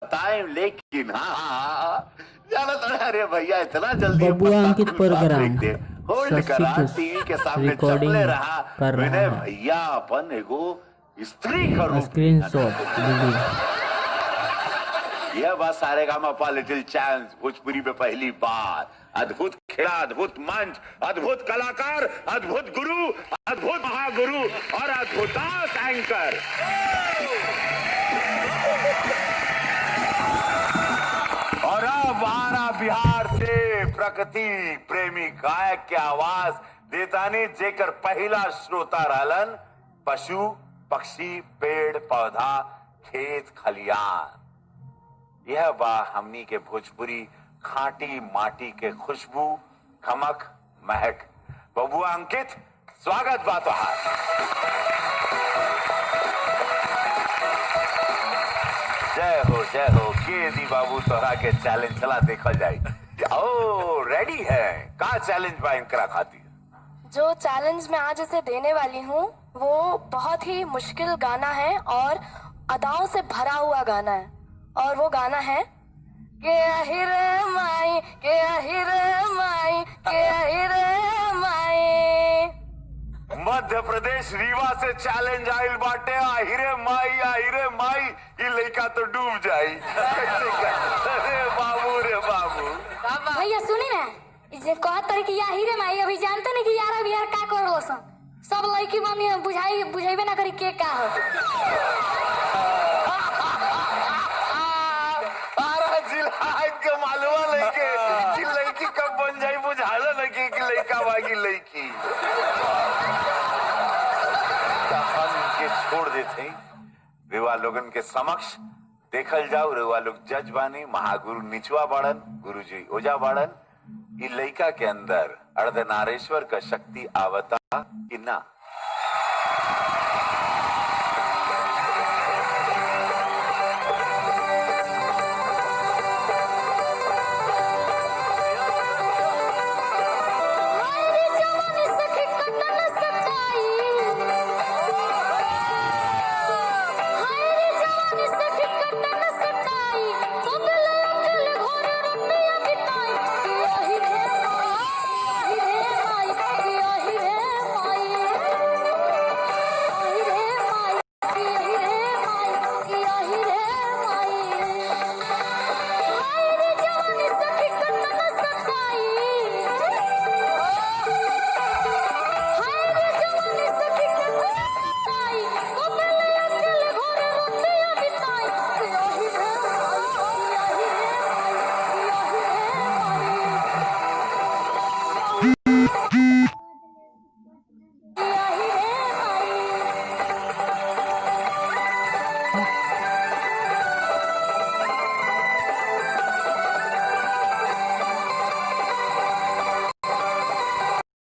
Time, लेकिन हाँ जाना तो। अरे भैया इतना जल्दी बबुआ अंकित प्रोग्राम होल्ड करा, सब्सिट्यूट टीवी के सामने रिकॉर्डिंग चपले रहा कर रहा विनय है। भैया अपन एगो स्त्री का रूप स्क्रीनशॉट वीडियो। यह बात सारेगामापा लिटिल चांस भोजपुरी में पहली बार। अद्भुत खेड़ा, अद्भुत मंच, अद्भुत कलाकार, अद्भुत गुरु, अद्भुत महागुरु और अद्भुतास एंकर। और अब आरा बिहार से प्रकृति प्रेमी गायक के आवाज देतानी जेकर पहला श्रोता रहलन पशु पक्षी पेड़ पौधा खेत खलियान। यह बा हमनी के भोजपुरी खाटी माटी के खुशबू खमक महक। बबुआ अंकित स्वागत बा तोहार। जय हो के दी बाबू तोहरा के चैलेंज चला देखल जाए। ओ रेडी है का चैलेंज बा इनकरा खातिर? जो चैलेंज मैं आज इसे देने वाली हूँ वो बहुत ही मुश्किल गाना है और अदाओं से भरा हुआ गाना है। और वो गाना है के अहिर माई, के अहिर माई, के अहिर माई। मध्य प्रदेश रीवा से चैलेंज आइल बाटे। आहिरे माई ये लड़का तो डूब जाई। अरे बाबू रे बाबू। भैया सुनी ना, कहत तरी कि अहिरे माई अभी जानते नहीं कि यार अभी यार का करलो सन। सब लड़की मम्मी बुझाइबे ना करी के का हो। के मालूमा लड़के कि लड़की कब बन जाई बुझाला लड़की कि लड़का बागी लड़की के छोड़ देते रेवा लोगन के समक्ष देखल जाओ। रेवा लोग जज बानी, महागुरु निचवा बाड़न, गुरुजी ओजा बाड़न। इ लड़का के अंदर अर्धनारेश्वर का शक्ति आवता कि ना?